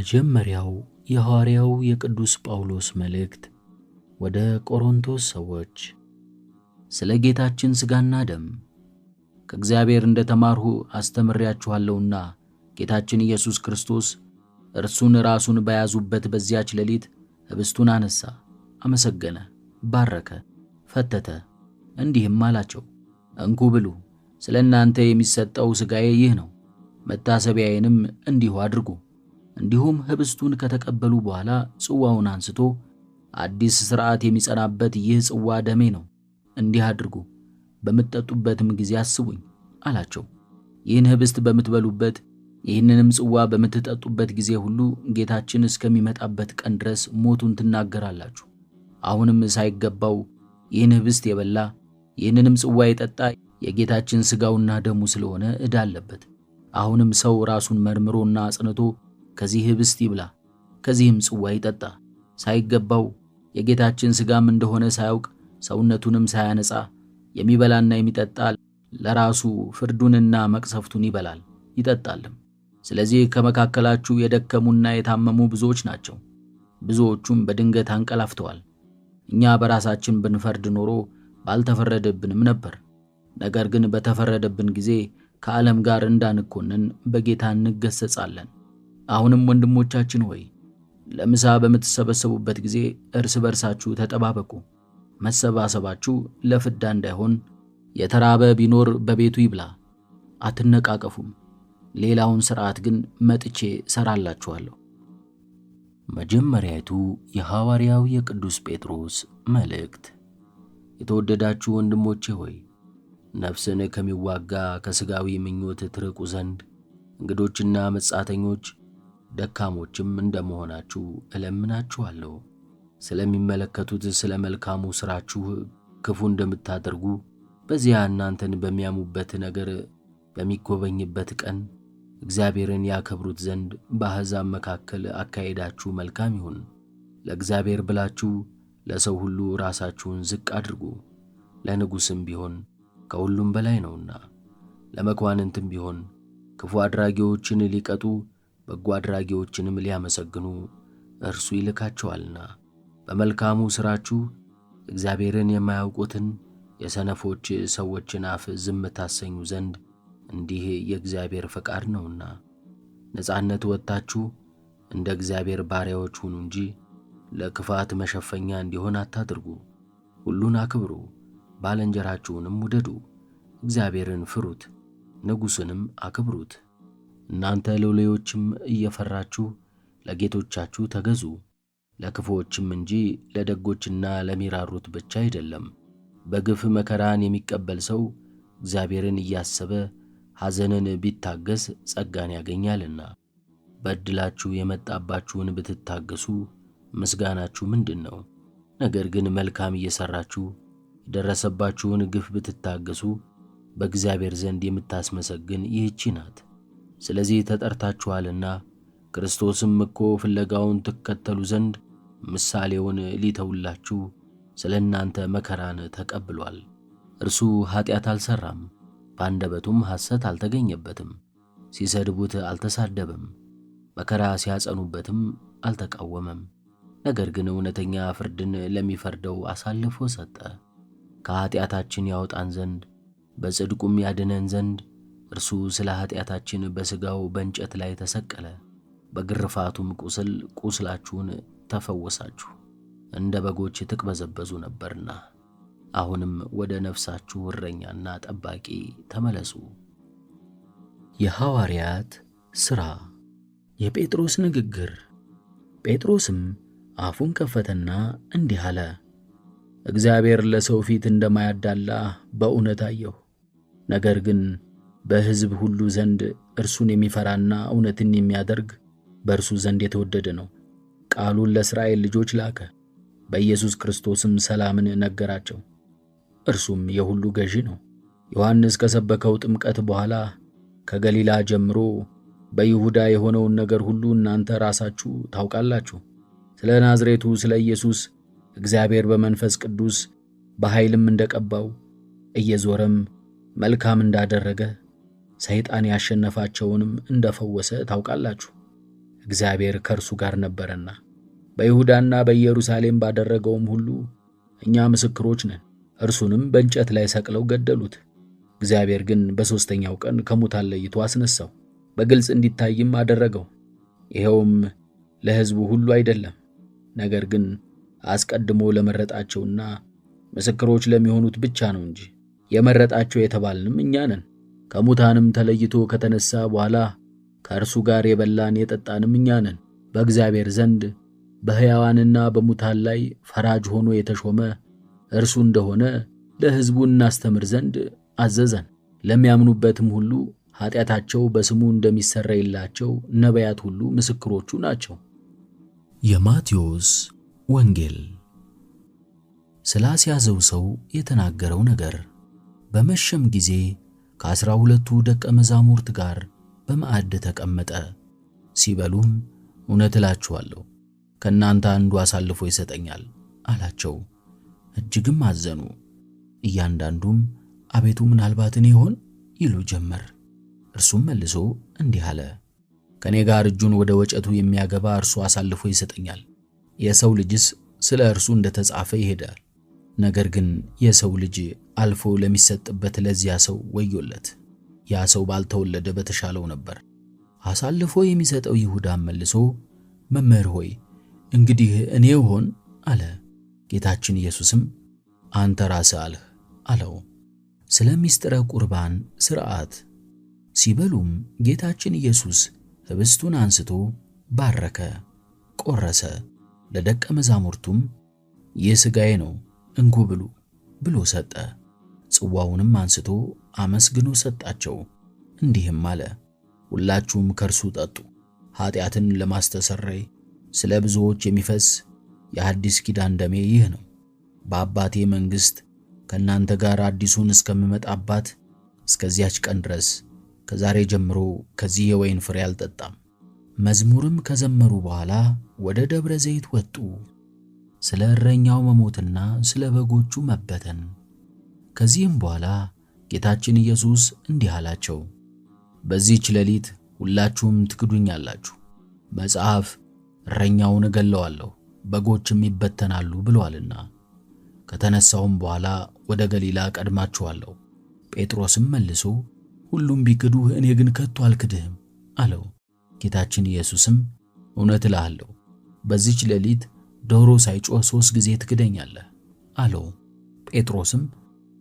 መጀመሪያው የሐዋርያው የቅዱስ ጳውሎስ መልእክት ወደ ቆሮንቶስ ሰዎች። ስለ ጌታችን ሥጋና ደም ከእግዚአብሔር እንደተማርሁ አስተምሬያችኋለሁና ጌታችን ኢየሱስ ክርስቶስ እርሱን ራሱን በያዙበት በዚያች ሌሊት ኅብስቱን አነሣ፣ አመሰገነ፣ ባረከ፣ ፈተተ፣ እንዲህም አላቸው፣ እንኩ ብሉ፣ ስለ እናንተ የሚሰጠው ሥጋዬ ይህ ነው፣ መታሰቢያዬንም እንዲሁ አድርጉ። እንዲሁም ኅብስቱን ከተቀበሉ በኋላ ጽዋውን አንስቶ አዲስ ሥርዓት የሚጸናበት ይህ ጽዋ ደሜ ነው፣ እንዲህ አድርጉ፣ በምትጠጡበትም ጊዜ አስቡኝ አላቸው። ይህን ኅብስት በምትበሉበት ይህንንም ጽዋ በምትጠጡበት ጊዜ ሁሉ ጌታችን እስከሚመጣበት ቀን ድረስ ሞቱን ትናገራላችሁ። አሁንም ሳይገባው ይህን ኅብስት የበላ ይህንንም ጽዋ የጠጣ የጌታችን ሥጋውና ደሙ ስለሆነ ዕዳ አለበት። አሁንም ሰው ራሱን መርምሮና አጽንቶ ከዚህ ኅብስት ይብላ፣ ከዚህም ጽዋ ይጠጣ። ሳይገባው የጌታችን ሥጋም እንደሆነ ሳያውቅ ሰውነቱንም ሳያነጻ የሚበላና የሚጠጣ ለራሱ ፍርዱንና መቅሰፍቱን ይበላል ይጠጣልም። ስለዚህ ከመካከላችሁ የደከሙና የታመሙ ብዙዎች ናቸው፣ ብዙዎቹም በድንገት አንቀላፍተዋል። እኛ በራሳችን ብንፈርድ ኖሮ ባልተፈረደብንም ነበር። ነገር ግን በተፈረደብን ጊዜ ከዓለም ጋር እንዳንኮነን በጌታ እንገሰጻለን። አሁንም ወንድሞቻችን ሆይ ለምሳ በምትሰበሰቡበት ጊዜ እርስ በርሳችሁ ተጠባበቁ። መሰባሰባችሁ ለፍዳ እንዳይሆን የተራበ ቢኖር በቤቱ ይብላ፣ አትነቃቀፉም። ሌላውን ሥርዓት ግን መጥቼ እሠራላችኋለሁ። መጀመሪያይቱ የሐዋርያው የቅዱስ ጴጥሮስ መልእክት። የተወደዳችሁ ወንድሞቼ ሆይ ነፍስን ከሚዋጋ ከሥጋዊ ምኞት ትርቁ ዘንድ እንግዶችና መጻተኞች ደካሞችም እንደመሆናችሁ እለምናችኋለሁ። ስለሚመለከቱት ስለ መልካሙ ሥራችሁ ክፉ እንደምታደርጉ በዚያ እናንተን በሚያሙበት ነገር በሚጎበኝበት ቀን እግዚአብሔርን ያከብሩት ዘንድ በአሕዛብ መካከል አካሄዳችሁ መልካም ይሁን። ለእግዚአብሔር ብላችሁ ለሰው ሁሉ ራሳችሁን ዝቅ አድርጉ። ለንጉሥም ቢሆን ከሁሉም በላይ ነውና፣ ለመኳንንትም ቢሆን ክፉ አድራጊዎችን ሊቀጡ በጎ አድራጊዎችንም ሊያመሰግኑ እርሱ ይልካቸዋልና። በመልካሙ ሥራችሁ እግዚአብሔርን የማያውቁትን የሰነፎች ሰዎችን አፍ ዝም ታሰኙ ዘንድ እንዲህ የእግዚአብሔር ፈቃድ ነውና። ነጻነት ወጥታችሁ እንደ እግዚአብሔር ባሪያዎች ሁኑ እንጂ ለክፋት መሸፈኛ እንዲሆን አታድርጉ። ሁሉን አክብሩ፣ ባልንጀራችሁንም ውደዱ፣ እግዚአብሔርን ፍሩት፣ ንጉሥንም አክብሩት። እናንተ ሎሌዎችም እየፈራችሁ ለጌቶቻችሁ ተገዙ፣ ለክፉዎችም እንጂ ለደጎችና ለሚራሩት ብቻ አይደለም። በግፍ መከራን የሚቀበል ሰው እግዚአብሔርን እያሰበ ሐዘንን ቢታገስ ጸጋን ያገኛልና። በድላችሁ የመጣባችሁን ብትታገሱ ምስጋናችሁ ምንድን ነው? ነገር ግን መልካም እየሠራችሁ የደረሰባችሁን ግፍ ብትታገሱ በእግዚአብሔር ዘንድ የምታስመሰግን ይህቺ ናት። ስለዚህ ተጠርታችኋልና ክርስቶስም እኮ ፍለጋውን ትከተሉ ዘንድ ምሳሌውን ሊተውላችሁ ስለ እናንተ መከራን ተቀብሏል። እርሱ ኀጢአት አልሠራም፣ በአንደበቱም ሐሰት አልተገኘበትም። ሲሰድቡት አልተሳደበም፣ መከራ ሲያጸኑበትም አልተቃወመም። ነገር ግን እውነተኛ ፍርድን ለሚፈርደው አሳልፎ ሰጠ። ከኀጢአታችን ያወጣን ዘንድ በጽድቁም ያድነን ዘንድ እርሱ ስለ ኀጢአታችን በሥጋው በእንጨት ላይ ተሰቀለ። በግርፋቱም ቁስል ቁስላችሁን ተፈወሳችሁ። እንደ በጎች ትቅበዘበዙ ነበርና፣ አሁንም ወደ ነፍሳችሁ እረኛና ጠባቂ ተመለሱ። የሐዋርያት ሥራ። የጴጥሮስ ንግግር። ጴጥሮስም አፉን ከፈተና እንዲህ አለ፣ እግዚአብሔር ለሰው ፊት እንደማያዳላ በእውነት አየሁ። ነገር ግን በሕዝብ ሁሉ ዘንድ እርሱን የሚፈራና እውነትን የሚያደርግ በእርሱ ዘንድ የተወደደ ነው። ቃሉን ለእስራኤል ልጆች ላከ፣ በኢየሱስ ክርስቶስም ሰላምን ነገራቸው። እርሱም የሁሉ ገዢ ነው። ዮሐንስ ከሰበከው ጥምቀት በኋላ ከገሊላ ጀምሮ በይሁዳ የሆነውን ነገር ሁሉ እናንተ ራሳችሁ ታውቃላችሁ። ስለ ናዝሬቱ ስለ ኢየሱስ እግዚአብሔር በመንፈስ ቅዱስ በኃይልም እንደቀባው እየዞረም መልካም እንዳደረገ ሰይጣን ያሸነፋቸውንም እንደፈወሰ ታውቃላችሁ። እግዚአብሔር ከእርሱ ጋር ነበረና። በይሁዳና በኢየሩሳሌም ባደረገውም ሁሉ እኛ ምስክሮች ነን። እርሱንም በእንጨት ላይ ሰቅለው ገደሉት። እግዚአብሔር ግን በሦስተኛው ቀን ከሙታን ለይቶ አስነሣው፣ በግልጽ እንዲታይም አደረገው። ይኸውም ለሕዝቡ ሁሉ አይደለም፣ ነገር ግን አስቀድሞ ለመረጣቸውና ምስክሮች ለሚሆኑት ብቻ ነው እንጂ። የመረጣቸው የተባልንም እኛ ነን። ከሙታንም ተለይቶ ከተነሣ በኋላ ከእርሱ ጋር የበላን የጠጣንም እኛ ነን። በእግዚአብሔር ዘንድ በሕያዋንና በሙታን ላይ ፈራጅ ሆኖ የተሾመ እርሱ እንደሆነ ለሕዝቡ እናስተምር ዘንድ አዘዘን። ለሚያምኑበትም ሁሉ ኃጢአታቸው በስሙ እንደሚሰረይላቸው ነቢያት ሁሉ ምስክሮቹ ናቸው። የማቴዎስ ወንጌል። ስላስያዘው ሰው የተናገረው ነገር። በመሸም ጊዜ ከ12ቱ ደቀ መዛሙርት ጋር በማዕድ ተቀመጠ። ሲበሉም እውነት እላችኋለሁ ከእናንተ አንዱ አሳልፎ ይሰጠኛል አላቸው። እጅግም አዘኑ። እያንዳንዱም አቤቱ ምናልባት እኔ ይሆን ይሉ ጀመር። እርሱም መልሶ እንዲህ አለ፣ ከእኔ ጋር እጁን ወደ ወጨቱ የሚያገባ እርሱ አሳልፎ ይሰጠኛል። የሰው ልጅስ ስለ እርሱ እንደተጻፈ ይሄዳል። ነገር ግን የሰው ልጅ አልፎ ለሚሰጥበት ለዚያ ሰው ወዮለት። ያ ሰው ባልተወለደ በተሻለው ነበር። አሳልፎ የሚሰጠው ይሁዳም መልሶ መምህር ሆይ እንግዲህ እኔ ይሆን አለ። ጌታችን ኢየሱስም አንተ ራስህ አልህ አለው። ስለ ምስጢረ ቁርባን ሥርዓት። ሲበሉም ጌታችን ኢየሱስ ኅብስቱን አንስቶ ባረከ፣ ቆረሰ፣ ለደቀ መዛሙርቱም ይህ ሥጋዬ ነው እንኩ ብሉ ብሎ ሰጠ። ጽዋውንም አንስቶ አመስግኖ ሰጣቸው፣ እንዲህም አለ፣ ሁላችሁም ከእርሱ ጠጡ። ኃጢአትን ለማስተሰረይ ስለ ብዙዎች የሚፈስ የአዲስ ኪዳን ደሜ ይህ ነው። በአባቴ መንግሥት ከእናንተ ጋር አዲሱን እስከምመጣባት እስከዚያች ቀን ድረስ ከዛሬ ጀምሮ ከዚህ የወይን ፍሬ አልጠጣም። መዝሙርም ከዘመሩ በኋላ ወደ ደብረ ዘይት ወጡ፣ ስለ እረኛው መሞትና ስለ በጎቹ መበተን። ከዚህም በኋላ ጌታችን ኢየሱስ እንዲህ አላቸው፣ በዚህች ሌሊት ሁላችሁም ትክዱኛላችሁ። መጽሐፍ እረኛውን እገለዋለሁ በጎችም ይበተናሉ ብሎአልና። ከተነሳውም በኋላ ወደ ገሊላ ቀድማችኋለሁ። ጴጥሮስም መልሶ ሁሉም ቢክዱህ እኔ ግን ከቶ አልክድህም አለው። ጌታችን ኢየሱስም እውነት እልሃለሁ በዚህች ሌሊት ዶሮ ሳይጮህ 3 ጊዜ ትክደኛለህ አለው። ጴጥሮስም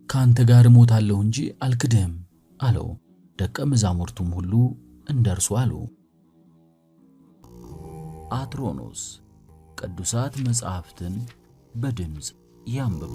ከአንተ ጋር እሞታለሁ እንጂ አልክድህም አለው። ደቀ መዛሙርቱም ሁሉ እንደርሱ አሉ። አትሮኖስ ቅዱሳት መጻሕፍትን በድምፅ ያንብቡ።